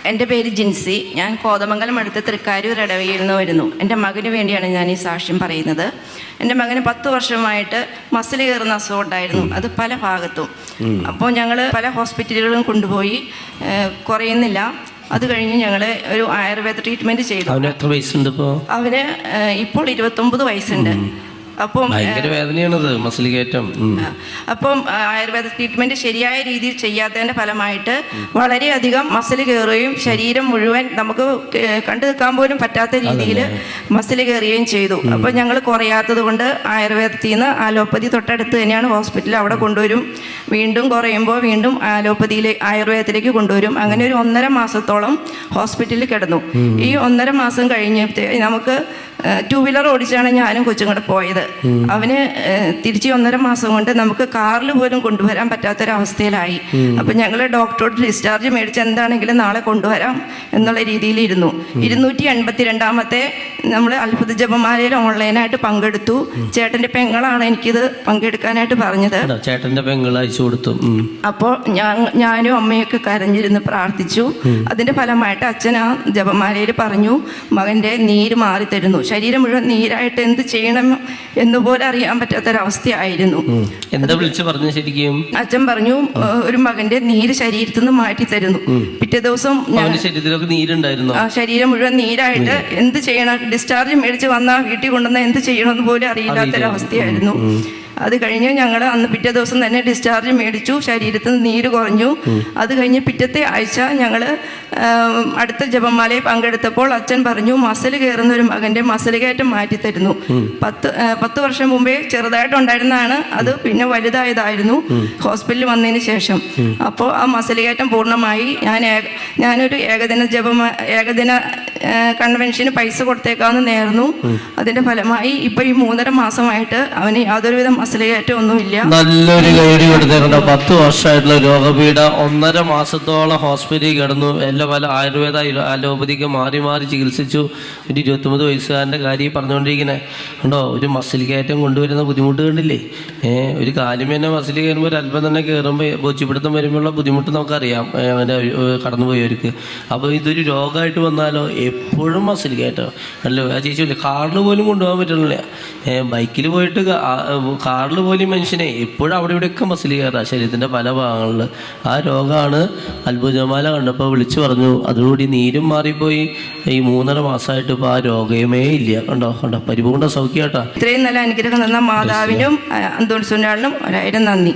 എൻ്റെ പേര് ജിൻസി. ഞാൻ കോതമംഗലം അടുത്ത് തൃക്കാരൂർ ഇടവകയിൽ നിന്ന് വരുന്നു. എൻ്റെ മകന് വേണ്ടിയാണ് ഞാൻ ഈ സാക്ഷ്യം പറയുന്നത്. എൻ്റെ മകന് 10 വർഷമായിട്ട് മസിൽ കയറുന്ന അസുഖം ഉണ്ടായിരുന്നു, അത് പല ഭാഗത്തും. അപ്പോൾ ഞങ്ങൾ പല ഹോസ്പിറ്റലുകളും കൊണ്ടുപോയി, കുറയുന്നില്ല. അത് കഴിഞ്ഞ് ഞങ്ങൾ ഒരു ആയുർവേദ ട്രീറ്റ്മെൻറ്റ് ചെയ്തു. അവന് ഇപ്പോൾ 29 വയസ്സുണ്ട്. അപ്പം മസിൽ കയറ്റം. അപ്പം ആയുർവേദ ട്രീറ്റ്മെൻറ്റ് ശരിയായ രീതിയിൽ ചെയ്യാത്തതിൻ്റെ ഫലമായിട്ട് വളരെയധികം മസിൽ കയറുകയും ശരീരം മുഴുവൻ നമുക്ക് കണ്ടു നിൽക്കാൻ പോലും പറ്റാത്ത രീതിയിൽ മസിൽ കയറുകയും ചെയ്തു. അപ്പം ഞങ്ങൾ കുറയാത്തത് കൊണ്ട് ആയുർവേദത്തിൽ നിന്ന് ആലോപ്പതി തൊട്ടടുത്ത് തന്നെയാണ് ഹോസ്പിറ്റൽ, അവിടെ കൊണ്ടുവരും. വീണ്ടും കുറയുമ്പോൾ വീണ്ടും ആയുർവേദത്തിലേക്ക് കൊണ്ടുവരും. അങ്ങനെ ഒരു 1.5 മാസത്തോളം ഹോസ്പിറ്റലിൽ കിടന്നു. ഈ 1.5 മാസം കഴിഞ്ഞിട്ട് നമുക്ക് 2 വീലർ ഓടിച്ചാണ് ഞാനും കൊച്ചും കൂടെ പോയത്. അവന് തിരിച്ച് 1.5 മാസം കൊണ്ട് നമുക്ക് കാറിൽ പോലും കൊണ്ടുവരാൻ പറ്റാത്തൊരവസ്ഥയിലായി. അപ്പം ഞങ്ങൾ ഡോക്ടറോട് ഡിസ്ചാർജ് മേടിച്ച് എന്താണെങ്കിലും നാളെ കൊണ്ടുവരാം എന്നുള്ള രീതിയിലിരുന്നു. 282ാമത്തെ നമ്മൾ അത്ഭുത ജപമാലയിൽ ഓൺലൈനായിട്ട് പങ്കെടുത്തു. ചേട്ടൻ്റെ പെങ്ങളാണ് എനിക്കിത് പങ്കെടുക്കാനായിട്ട് പറഞ്ഞത്. ചേട്ടൻ്റെ പെങ്ങൾ അയച്ചു കൊടുത്തു. അപ്പോൾ ഞാനും അമ്മയൊക്കെ കരഞ്ഞിരുന്ന് പ്രാർത്ഥിച്ചു. അതിൻ്റെ ഫലമായിട്ട് അച്ഛൻ ആ ജപമാലയിൽ പറഞ്ഞു, മകൻ്റെ നീര് മാറി തരുന്നു. ശരീരം മുഴുവൻ നീരായിട്ട് എന്ത് ചെയ്യണം എന്നുപോലെ അറിയാൻ പറ്റാത്തൊരവസ്ഥയായിരുന്നു. എന്താ വിളിച്ചു പറഞ്ഞു? ശരിക്കും അച്ഛൻ പറഞ്ഞു, ഒരു മകന്റെ നീര് ശരീരത്തിൽ നിന്ന് മാറ്റി തരുന്നു. പിറ്റേ ദിവസം ശരീരത്തിലൊക്കെ നീരുണ്ടായിരുന്നു. ശരീരം മുഴുവൻ നീരായിട്ട് എന്ത് ചെയ്യണം, ഡിസ്ചാർജ് മേടിച്ച് വന്നാൽ വീട്ടിൽ കൊണ്ടുവന്നാൽ എന്ത് ചെയ്യണമെന്ന് പോലും അറിയില്ലാത്തൊരവസ്ഥയായിരുന്നു. അത് കഴിഞ്ഞ് ഞങ്ങൾ അന്ന് പിറ്റേ ദിവസം തന്നെ ഡിസ്ചാർജ് മേടിച്ചു. ശരീരത്തിൽ നിന്ന് നീര് കുറഞ്ഞു. അത് കഴിഞ്ഞ് പിറ്റത്തെ ആഴ്ച ഞങ്ങൾ അടുത്ത ജപമാലയിൽ പങ്കെടുത്തപ്പോൾ അച്ഛൻ പറഞ്ഞു, മസിൽ കയറുന്ന ഒരു മകൻ്റെ മസിൽ കയറ്റം മാറ്റി തരുന്നു. 10 വർഷം മുമ്പേ ചെറുതായിട്ടുണ്ടായിരുന്നതാണ്, അത് പിന്നെ വലുതായതായിരുന്നു ഹോസ്പിറ്റലിൽ വന്നതിന് ശേഷം. അപ്പോൾ ആ മസിൽ കയറ്റം പൂർണ്ണമായി. ഞാനൊരു ഏകദിന കൺവെൻഷന് പൈസ കൊടുത്തേക്കാമെന്ന് നേർന്നു. അതിൻ്റെ ഫലമായി ഇപ്പം ഈ 3.5 മാസമായിട്ട് അവന് യാതൊരുവിധ മസിൽ കയറ്റം ഒന്നുമില്ല. നല്ലൊരു കൈഡി കൊടുത്തേക്കണ്ട. 10 വർഷമായിട്ടുള്ള രോഗപീഠ 1.5 മാസത്തോളം ഹോസ്പിറ്റലിൽ കിടന്നു. പല ആയുർവേദ അലോപ്പതിക്ക് മാറി ചികിത്സിച്ചു. ഒരു 29 വയസ്സുകാരൻ്റെ കാര്യം പറഞ്ഞുകൊണ്ടിരിക്കുന്നത് ഉണ്ടോ? ഒരു മസിൽ കയറ്റം കൊണ്ടുവരുന്ന ബുദ്ധിമുട്ട് കണ്ടില്ലേ? ഒരു കാര്യം തന്നെ മസിൽ കയറുമ്പോൾ ഒരു അല്പം തന്നെ കയറുമ്പോൾ ബോധ്യപ്പെടുത്തം വരുമ്പോഴുള്ള ബുദ്ധിമുട്ട് നമുക്കറിയാം, അങ്ങനെ കടന്നുപോയവർക്ക്. അപ്പോൾ ഇതൊരു രോഗമായിട്ട് വന്നാലോ എപ്പോഴും മസിൽ കയറ്റം അല്ലോ. ആ ചേച്ചി കാറിൽ പോലും കൊണ്ടുപോകാൻ പറ്റുന്നില്ല. ബൈക്കിൽ പോയിട്ട് കാറിൽ പോലും മനുഷ്യനെ എപ്പോഴും അവിടെ ഇവിടെയൊക്കെ മസിൽ കയറാം ശരീരത്തിൻ്റെ പല ഭാഗങ്ങളിൽ. ആ രോഗമാണ് അത്ഭുതമാല കണ്ടപ്പോൾ വിളിച്ചു പറഞ്ഞു. അതോടുകൂടി നീരും മാറിപ്പോയി. ഈ 3.5 മാസമായിട്ട് ഇപ്പോൾ ആ രോഗമേ ഇല്ല. കണ്ടോ പരിപൂർണ്ണ സൗഖ്യം കേട്ടോ. ഇത്രയും നല്ല അനുഗ്രഹം തന്ന മാതാവിനും അന്തോണിസുനാളിനും 1000 നന്ദി.